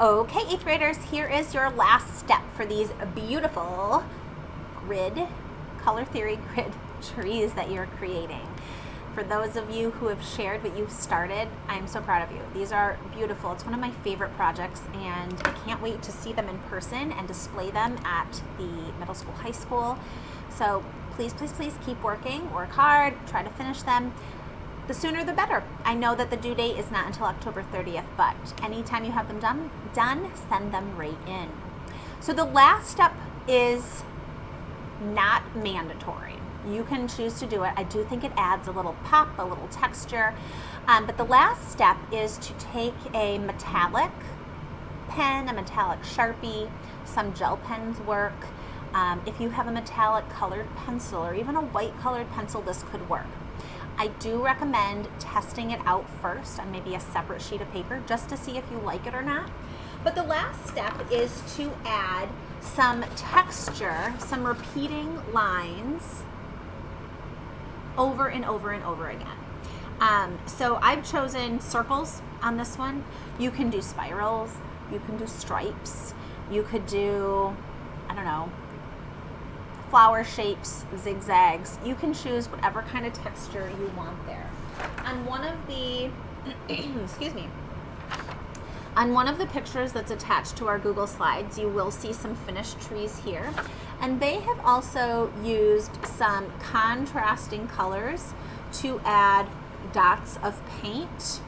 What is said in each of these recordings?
Okay, 8th graders, here is your last step for these beautiful color theory grid trees that you're creating. For those of you who have shared what you've started, I'm so proud of you. These are beautiful. It's one of my favorite projects, and I can't wait to see them in person and display them at the middle school, high school. So please, please, please keep working, work hard, try to finish them. The sooner the better. I know that the due date is not until October 30th, but anytime you have them done, send them right in. So the last step is not mandatory. You can choose to do it. I do think it adds a little pop, a little texture. But the last step is to take a metallic pen, a metallic Sharpie, some gel pens work. If you have a metallic colored pencil or even a white colored pencil, this could work. I do recommend testing it out first on maybe a separate sheet of paper just to see if you like it or not. But the last step is to add some texture, some repeating lines over and over and over again. So I've chosen circles on this one. You can do spirals, you can do stripes, you could do, I don't know, flower shapes, zigzags. You can choose whatever kind of texture you want there. On one of the, excuse me, on one of the pictures that's attached to our Google Slides, you will see some finished trees here. And they have also used some contrasting colors to add dots of paint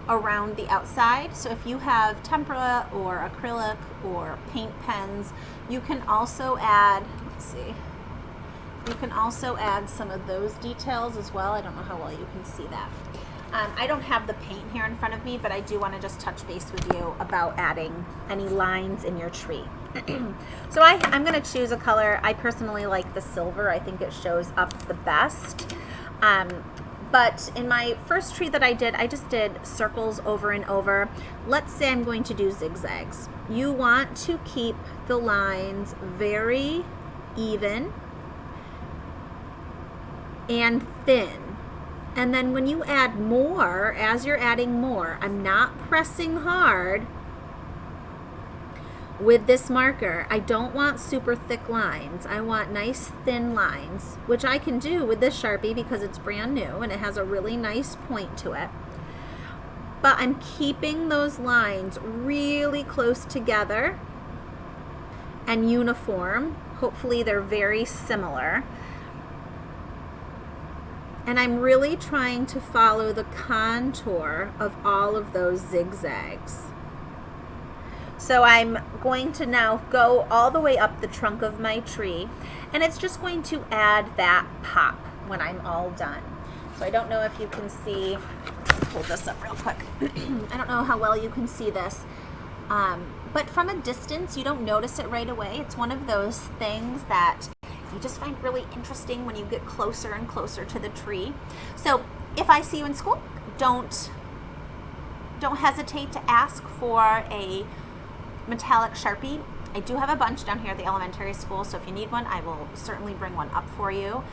around the outside. So if you have tempera or acrylic or paint pens, you can also add, you can also add some of those details as well. I don't know how well you can see that. I don't have the paint here in front of me, but I do want to just touch base with you about adding any lines in your tree. So I'm going to choose a color. I personally like the silver. I think it shows up the best. But in my first tree that I did, I just did circles over and over. Let's say I'm going to do zigzags. You want to keep the lines very even and thin. And then when you add more, as you're adding more, I'm not pressing hard with this marker. I don't want super thick lines. I want nice thin lines, which I can do with this Sharpie because it's brand new and it has a really nice point to it. But I'm keeping those lines really close together and uniform. Hopefully they're very similar. And I'm really trying to follow the contour of all of those zigzags. So I'm going to now go all the way up the trunk of my tree, and it's just going to add that pop when I'm all done. So I don't know if you can see, let's hold this up real quick. I don't know how well you can see this, but from a distance, you don't notice it right away. It's one of those things that you just find really interesting when you get closer and closer to the tree. So if I see you in school, don't hesitate to ask for a metallic Sharpie. I do have a bunch down here at the elementary school, so if you need one, I will certainly bring one up for you.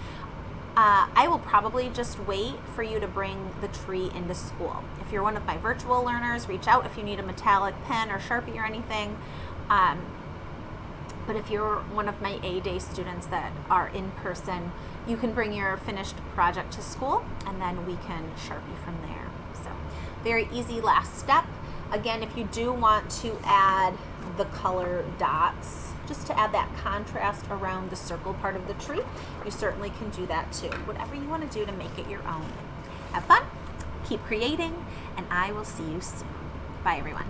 I will probably just wait for you to bring the tree into school. If you're one of my virtual learners, reach out if you need a metallic pen or Sharpie or anything. But if you're one of my A-Day students that are in person, you can bring your finished project to school and then we can Sharpie from there. So very easy last step. Again, if you do want to add the color dots, just to add that contrast around the circle part of the tree, you certainly can do that too. Whatever you want to do to make it your own. Have fun, keep creating, and I will see you soon. Bye everyone.